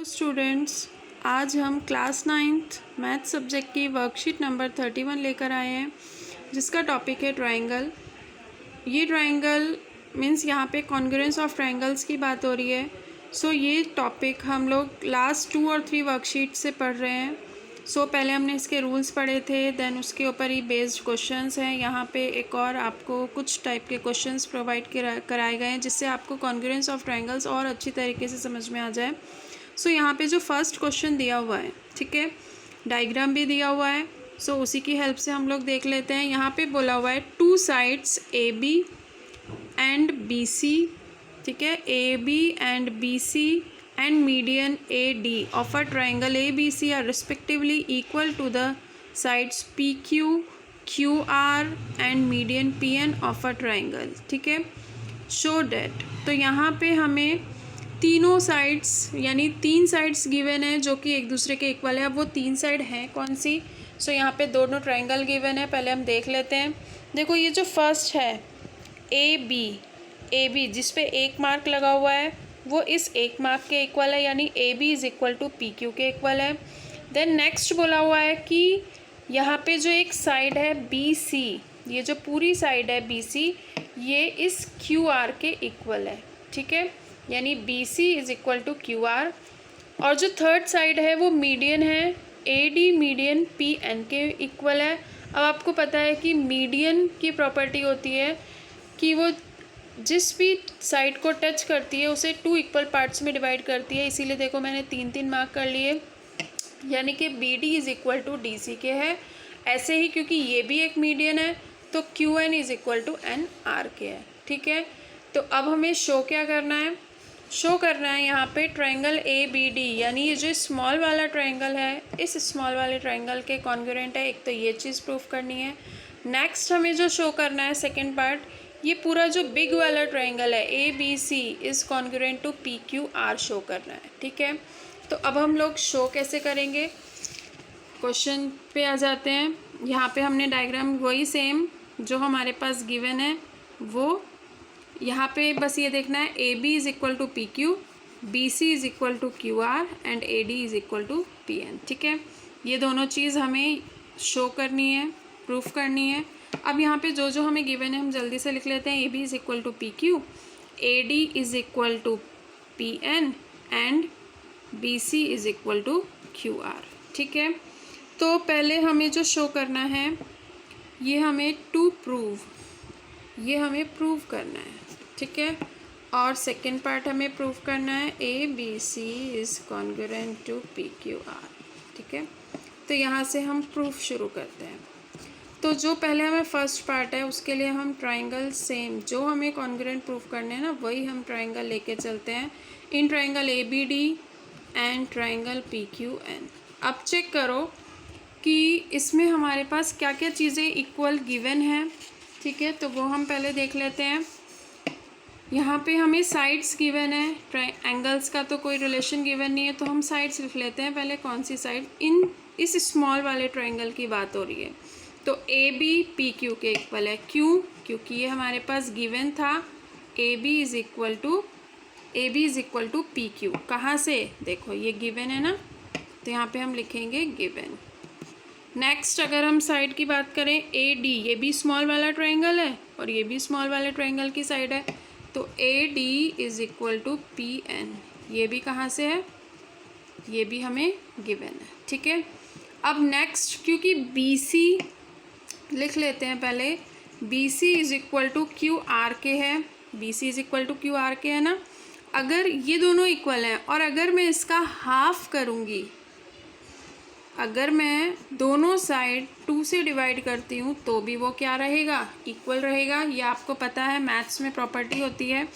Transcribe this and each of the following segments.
Students, आज हम class 9th math subject की वर्कशीट नंबर 31 लेकर आए हैं, जिसका टॉपिक है ट्रायंगल। ये ट्रायंगल मीन्स यहाँ पे कॉन्ग्रुएंस ऑफ ट्रायंगल्स की बात हो रही है। सो ये टॉपिक हम लोग लास्ट 2 और 3 वर्कशीट से पढ़ रहे हैं। पहले हमने इसके रूल्स पढ़े थे, देन उसके ऊपर ही बेस्ड क्वेश्चंस हैं। यहाँ पे एक और आपको कुछ टाइप के क्वेश्चंस प्रोवाइड कराए गए हैं, जिससे आपको कॉन्ग्रुएंस ऑफ ट्रायंगल्स और अच्छी तरीके से समझ में आ जाए। यहाँ पे जो फर्स्ट क्वेश्चन दिया हुआ है, ठीक है, डायग्राम भी दिया हुआ है। उसी की हेल्प से हम लोग देख लेते हैं। यहाँ पे बोला हुआ है 2 sides A B and B C, ठीक है, A B and B C and median A D of a triangle A B C are respectively equal to the sides P Q Q R and median P N of a triangle, ठीक है। Show that, तो यहाँ पे हमें तीनों sides यानी 3 sides given है जो कि एक दूसरे के इक्वल है। अब वो 3 साइड हैं कौन सी? यहाँ पे दोनों ट्रायंगल गिवन है, पहले हम देख लेते हैं। देखो ये जो फर्स्ट है ए बी जिस पे 1 मार्क लगा हुआ है वो इस 1 मार्क के इक्वल है, यानी A B is equal to P Q के इक्वल है। देन नेक्स्ट बोला हुआ है कि यहाँ पे जो एक साइड है बी सी, ये जो पूरी साइड है बी सी, ये इस क्यू आर के इक्वल है, ठीक है, यानी B C is equal to Q R. और जो थर्ड साइड है वो मीडियन है, A D median P N के इक्वल है। अब आपको पता है कि मीडियन की प्रॉपर्टी होती है कि वो जिस भी साइड को टच करती है उसे 2 इक्वल पार्ट्स में डिवाइड करती है। इसीलिए देखो मैंने 3 मार्क कर लिए, यानी कि B D is equal to D C के है। ऐसे ही क्योंकि ये भी एक मीडियन है तो Q N is equal to N R के है, ठीक है। तो अब हमें शो क्या करना है? शो करना है यहाँ पे ट्रायंगल ए बी डी, यानी ये जो स्मॉल वाला ट्रायंगल है इस स्मॉल वाले ट्रायंगल के कॉन्ग्रुएंट है। एक तो ये चीज़ प्रूफ करनी है। नेक्स्ट हमें जो शो करना है सेकंड पार्ट, ये पूरा जो बिग वाला ट्रायंगल है A B C is congruent to P Q R show करना है, ठीक है। तो अब हम लोग शो कैसे करेंगे, क्वेश्चन पे आ जाते हैं। यहाँ पे हमने डायग्राम वही सेम जो हमारे पास गिवन है वो यहाँ पे बस ये देखना है, A B is equal to P Q, B C is equal to Q R and A D is equal to P N, ठीक है। ये दोनों चीज़ हमें शो करनी है, प्रूफ करनी है। अब यहाँ पे जो जो हमें गिवन है हम जल्दी से लिख लेते हैं। A B is equal to P Q, A D is equal to P N and B C is equal to Q R, ठीक है। तो पहले हमें जो शो करना है ये हमें ये हमें प्रूव करना है, ठीक है। और सेकेंड पार्ट हमें प्रूव करना है A B C is congruent to P Q R, ठीक है। तो यहाँ से हम प्रूफ शुरू करते हैं। तो जो पहले हमें फर्स्ट पार्ट है उसके लिए हम ट्रायंगल सेम जो हमें कॉन्ग्रुएंट प्रूफ करने हैं ना, वही हम ट्रायंगल लेके चलते हैं in triangle A B D and triangle P Q N. अब चेक करो कि इसमें हमारे पास क्या क्या चीज़ें इक्वल गिवन है, ठीक है। तो वो हम पहले देख लेते हैं। यहाँ पे हमें साइड्स गिवन है, एंगल्स का तो कोई रिलेशन गिवन नहीं है, तो हम साइड्स लिख लेते हैं पहले। कौन सी साइड? इस स्मॉल वाले ट्रायंगल की बात हो रही है। तो ए बी पी क्यू के इक्वल है, क्यों? क्योंकि ये हमारे पास गिवन था A B is equal to P Q. कहाँ से? देखो ये गिवन है ना, तो यहाँ पे हम लिखेंगे गिवन। नेक्स्ट अगर हम साइड की बात करें ए डी, ये भी स्मॉल वाला ट्रायंगल है और ये भी स्मॉल वाले ट्रायंगल की साइड है, तो A D is equal to P N. ये भी कहाँ से है? ये भी हमें गिवन है, ठीक है। अब नेक्स्ट क्योंकि बी सी लिख लेते हैं पहले, B C is equal to Q R के है, B C is equal to Q R के है ना। अगर ये दोनों इक्वल हैं और अगर मैं इसका हाफ करूँगी, अगर मैं दोनों साइड 2 से डिवाइड करती हूँ तो भी वो क्या रहेगा? इक्वल रहेगा। ये आपको पता है मैथ्स में प्रॉपर्टी होती है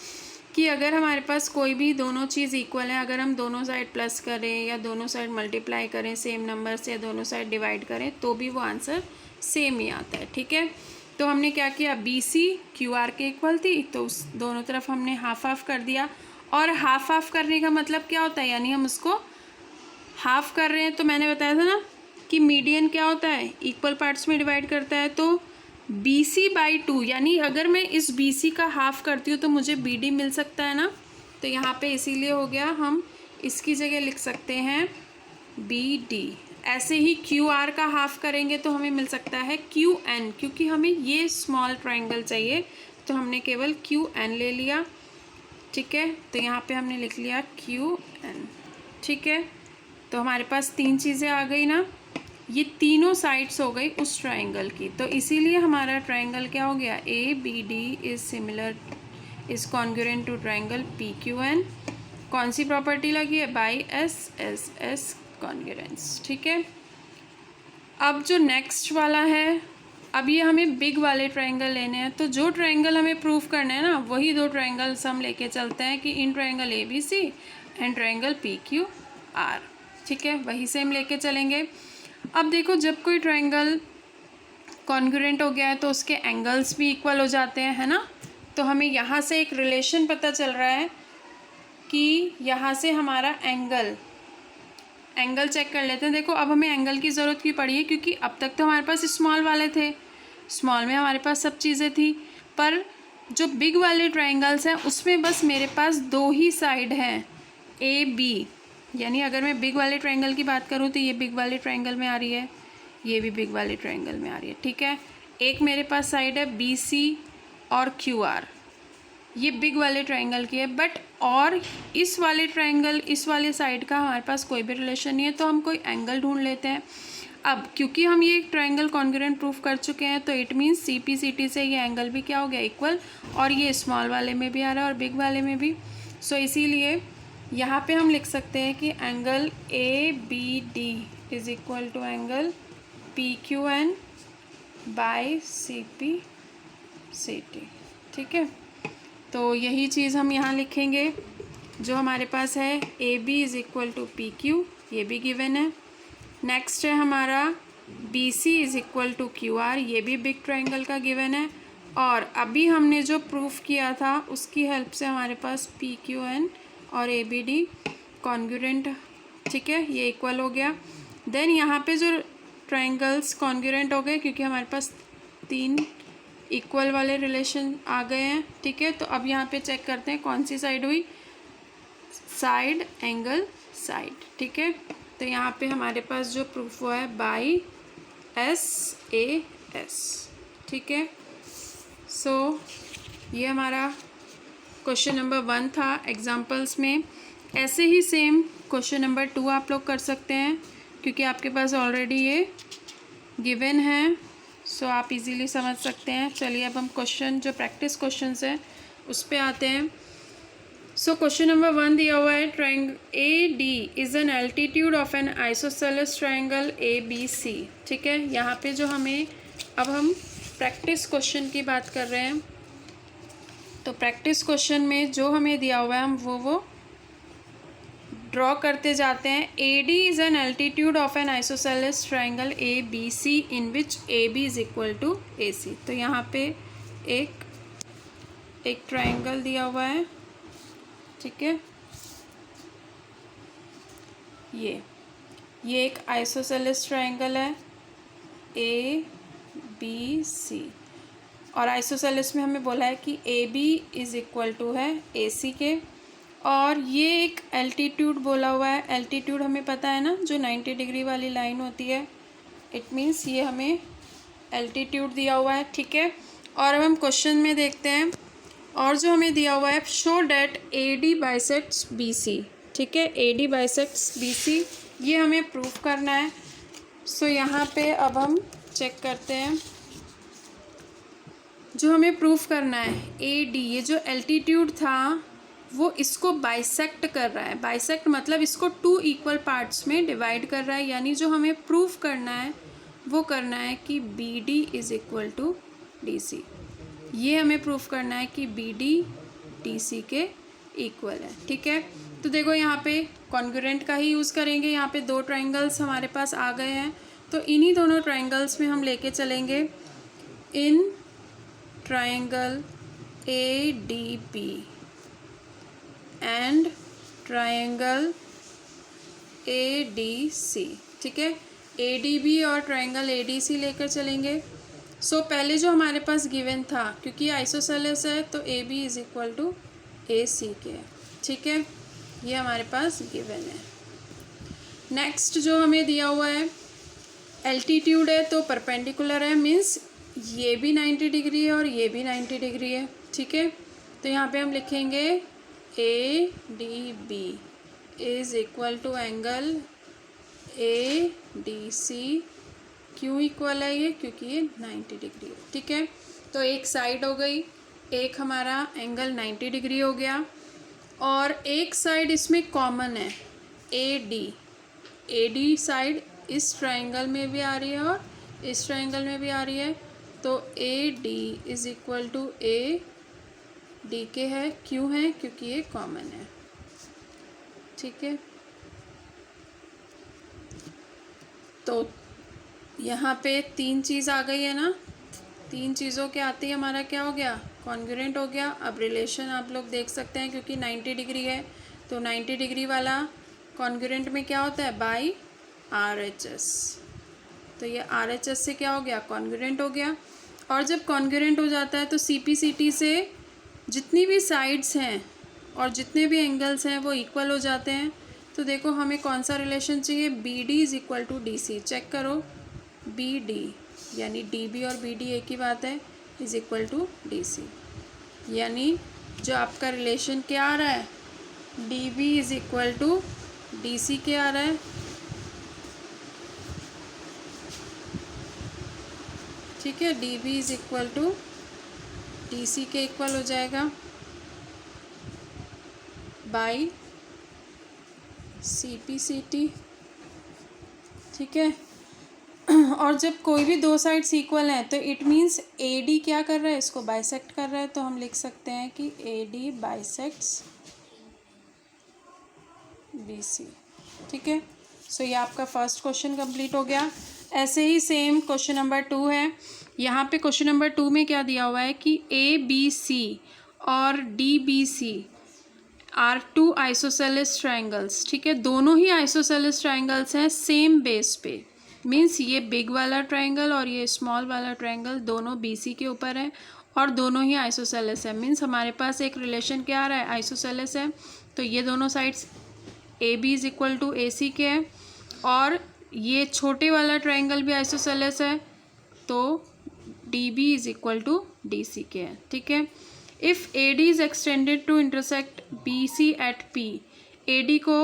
कि अगर हमारे पास कोई भी दोनों चीज़ इक्वल है, अगर हम दोनों साइड प्लस करें या दोनों साइड मल्टीप्लाई करें सेम नंबर से या दोनों साइड डिवाइड करें तो भी वो आंसर सेम ही आता है, ठीक है। तो हमने क्या किया, बी सी क्यू आर के इक्वल थी तो उस दोनों तरफ हमने हाफ हाफ कर दिया। और हाफ हाफ करने का मतलब क्या होता है, यानी हम उसको हाफ कर रहे हैं। तो मैंने बताया था ना कि मीडियन क्या होता है, इक्वल पार्ट्स में डिवाइड करता है। तो बी सी बाई 2, यानी अगर मैं इस बी सी का हाफ करती हूँ तो मुझे बी डी मिल सकता है ना। तो यहाँ पे इसीलिए हो गया हम इसकी जगह लिख सकते हैं BD। ऐसे ही QR का हाफ करेंगे तो हमें मिल सकता है QN, क्योंकि हमें ये स्मॉल ट्रायंगल चाहिए तो हमने केवल QN ले लिया। ठीक है, तो यहाँ पे हमने लिख लिया QN। ठीक है, तो हमारे पास 3 चीज़ें आ गई ना, ये तीनों साइड्स हो गई उस ट्रायंगल की। तो इसीलिए हमारा ट्रायंगल क्या हो गया, ABD is congruent to triangle PQN। कौन सी प्रॉपर्टी लगी है, बाई SSS कॉन्ग्रुएंस। ठीक है, अब जो नेक्स्ट वाला है, अब ये हमें बिग वाले ट्रायंगल लेने हैं। तो जो ट्रायंगल हमें प्रूव करना है ना, वही 2 ट्रायंगल्स हम लेके चलते हैं कि in triangle ABC and triangle PQR। ठीक है, वही सेम लेके चलेंगे। अब देखो, जब कोई ट्रायंगल कॉन्ग्रुएंट हो गया है तो उसके एंगल्स भी इक्वल हो जाते हैं, है ना। तो हमें यहाँ से एक रिलेशन पता चल रहा है कि यहाँ से हमारा एंगल चेक कर लेते हैं। देखो, अब हमें एंगल की ज़रूरत क्यों पड़ी है, क्योंकि अब तक तो हमारे पास स्मॉल वाले थे, स्मॉल में हमारे पास सब चीज़ें थी, पर जो बिग वाले ट्रायंगल्स हैं उसमें बस मेरे पास 2 ही साइड हैं, AB। यानी अगर मैं बिग वाले ट्रायंगल की बात करूँ तो ये बिग वाले ट्रायंगल में आ रही है, ये भी बिग वाले ट्रायंगल में आ रही है। ठीक है, एक मेरे पास साइड है BC और QR, ये बिग वाले ट्रायंगल की है। बट और इस वाले ट्रायंगल, इस वाले साइड का हमारे पास कोई भी रिलेशन नहीं है, तो हम कोई एंगल ढूंढ लेते हैं। अब क्योंकि हम ये ट्रायंगल कॉन्ग्रुएंट प्रूफ कर चुके हैं, तो इट मीन्स CP/CT से ये एंगल भी क्या हो गया, इक्वल। और ये स्मॉल वाले में भी आ रहा है और बिग वाले में भी। सो इसीलिए यहाँ पे हम लिख सकते हैं कि angle ABD is equal to angle PQN by CP/CT। ठीक है, तो यही चीज़ हम यहाँ लिखेंगे। जो हमारे पास है AB is equal to PQ, ये भी गिवन है। नेक्स्ट है हमारा BC is equal to QR, ये भी बिग ट्रायंगल का गिवन है। और अभी हमने जो प्रूफ किया था उसकी हेल्प से हमारे पास PQN और ABD कॉन्ग्रुएंट, ठीक है, ये इक्वल हो गया। देन यहाँ पे जो ट्रायंगल्स कॉन्ग्रुएंट हो गए, क्योंकि हमारे पास 3 इक्वल वाले रिलेशन आ गए हैं। ठीक है, तो अब यहाँ पे चेक करते हैं कौन सी साइड हुई, साइड एंगल साइड। ठीक है, तो यहाँ पे हमारे पास जो प्रूफ हुआ है बाई SAS। ठीक है, सो ये हमारा क्वेश्चन नंबर 1 था एग्जाम्पल्स में। ऐसे ही सेम क्वेश्चन नंबर 2 आप लोग कर सकते हैं, क्योंकि आपके पास ऑलरेडी ये गिवन है, सो आप इजीली समझ सकते हैं। चलिए अब हम क्वेश्चन, जो प्रैक्टिस क्वेश्चंस हैं उस पे आते हैं। सो क्वेश्चन नंबर 1 दिया हुआ है, triangle AD is an altitude of an isosceles triangle ABC। ठीक है, यहाँ पे जो हमें, अब हम प्रैक्टिस क्वेश्चन की बात कर रहे हैं, तो प्रैक्टिस क्वेश्चन में जो हमें दिया हुआ है हम वो ड्रॉ करते जाते हैं। AD is an altitude of an isosceles triangle ABC in which AB is equal to AC। तो यहाँ पे एक ट्रायंगल दिया हुआ है। ठीक है, ये एक आइसोसेलेस ट्रायंगल है ABC, और आइसोसेलेस में हमें बोला है कि AB इज इक्वल टू है AC के, और ये एक एल्टीट्यूड बोला हुआ है। एल्टीट्यूड हमें पता है ना, जो 90 डिग्री वाली लाइन होती है, इट मीन्स ये हमें एल्टीट्यूड दिया हुआ है। ठीक है, और अब हम क्वेश्चन में देखते हैं, और जो हमें दिया हुआ है, show that AD bisects BC। ठीक है, AD बाइसेक्ट्स BC, ये हमें प्रूफ करना है। सो यहाँ पे अब हम चेक करते हैं, जो हमें प्रूफ करना है AD, ये जो एल्टीट्यूड था वो इसको बाइसेक्ट कर रहा है। बाइसेक्ट मतलब इसको 2 इक्वल पार्ट्स में डिवाइड कर रहा है। यानी जो हमें प्रूफ करना है वो करना है कि BD is equal to DC। ये हमें प्रूफ करना है कि BD DC के इक्वल है। ठीक है, तो देखो यहाँ पे कॉन्ग्रुएंट का ही यूज़ करेंगे। यहाँ पे 2 ट्रायंगल्स हमारे पास आ गए हैं, तो इन्हीं दोनों ट्रायंगल्स में हम लेके चलेंगे in triangle ADB and triangle ADC। ठीक है, ADB और ट्रायंगल ADC लेकर चलेंगे। सो पहले जो हमारे पास गिवन था, क्योंकि आइसोसेलेस है तो AB is equal to AC के है। ठीक है, ये हमारे पास गिवन है। नेक्स्ट जो हमें दिया हुआ है एल्टीट्यूड है तो परपेंडिकुलर है, मीन्स ये भी 90 डिग्री है और ये भी 90 डिग्री है। ठीक है, तो यहाँ पे हम लिखेंगे A D B is equal to angle A D C. क्यों इक्वल है ये? क्योंकि ये 90 डिग्री है। ठीक है, तो एक साइड हो गई, एक हमारा एंगल 90 डिग्री हो गया, और एक साइड इसमें कॉमन है ए डी साइड इस ट्राइंगल में भी आ रही है और इस ट्राइंगल में भी आ रही है, तो A D is equal to A D के है। क्यों है? क्योंकि ये कॉमन है। ठीक है, तो यहाँ पे तीन चीज़ आ गई है ना, तीन चीज़ों के आते ही हमारा क्या हो गया? कॉन्ग्रुएंट हो गया। अब रिलेशन आप लोग देख सकते हैं, क्योंकि 90 डिग्री है तो 90 डिग्री वाला कॉन्ग्रुएंट में क्या होता है? By RHS। तो ये RHS से क्या हो गया? कॉन्ग्रुएंट हो गया। और जब कॉन्ग्रुएंट हो जाता है तो CPCT से जितनी भी साइड्स हैं और जितने भी एंगल्स हैं वो इक्वल हो जाते हैं। तो देखो हमें कौन सा रिलेशन चाहिए? BD is equal to DC। Check करो, BD यानी DB और BD एक ही बात है, इज़ इक्वल टू DC। यानी जो आपका रिलेशन क्या आ रहा है? DB is equal to DC के आ रहा है। ठीक है, DB is equal to DC के इक्वल हो जाएगा बाई CPCT। ठीक है, और जब कोई भी दो साइड्स इक्वल हैं तो इट मीन्स AD क्या कर रहा है? इसको बाइसेक्ट कर रहा है। तो हम लिख सकते हैं कि AD बाइसेक्ट्स BC। ठीक है, सो ये आपका फर्स्ट क्वेश्चन कंप्लीट हो गया। ऐसे ही सेम क्वेश्चन नंबर 2 है। यहाँ पे क्वेश्चन नंबर 2 में क्या दिया हुआ है कि ABC और DBC are two isosceles triangles. ठीक है, दोनों ही आइसोसेलेस ट्राइंगल्स हैं सेम बेस पे, मीन्स ये बिग वाला ट्राइंगल और ये स्मॉल वाला ट्राइंगल दोनों BC के ऊपर है और दोनों ही आइसोसेलेस है। मीन्स हमारे पास एक रिलेशन क्या आ रहा है? आइसोसेलेस है। तो ये दोनों sides AB is equal to AC के है, और ये छोटे वाला ट्राइंगल भी आइसोसेलेस है, तो DB is equal to DC के है। ठीक है, if AD is extended to intersect BC at P, AD को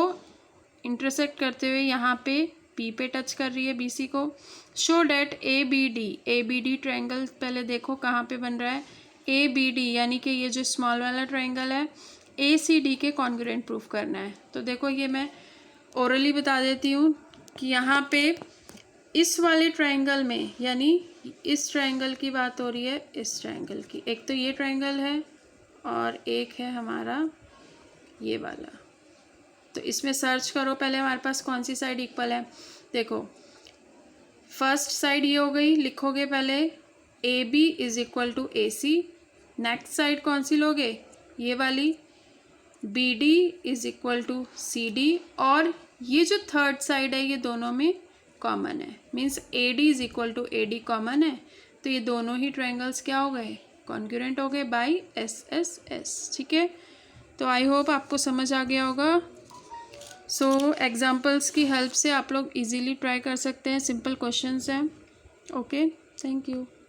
इंटरसेक्ट करते हुए यहाँ पे P पे टच कर रही है BC को, शो डैट ABD ट्राइंगल, पहले देखो कहाँ पे बन रहा है? ABD यानी कि ये जो स्मॉल वाला ट्राइंगल है ACD के कॉन्ग्रुएंट प्रूफ करना है। तो देखो ये मैं ओरली बता देती हूँ कि यहाँ पे इस वाले ट्राइंगल में, यानी इस ट्राइंगल की बात हो रही है, इस ट्राइंगल की, एक तो ये ट्राइंगल है और एक है हमारा ये वाला। तो इसमें सर्च करो पहले हमारे पास कौन सी साइड इक्वल है। देखो फर्स्ट साइड ये हो गई, लिखोगे पहले AB is equal to AC। Next side कौन सी लोगे? ये वाली BD is equal to CD, और ये जो थर्ड साइड है ये दोनों में कॉमन है, means AD is equal to AD common है। तो ये दोनों ही ट्राइंगल्स क्या हो गए? कॉन्ग्रुएंट हो गए बाई SSS। ठीक है, तो आई होप आपको समझ आ गया होगा। सो एग्जाम्पल्स की हेल्प से आप लोग इजीली ट्राई कर सकते हैं, सिंपल क्वेश्चंस हैं। Okay, thank you.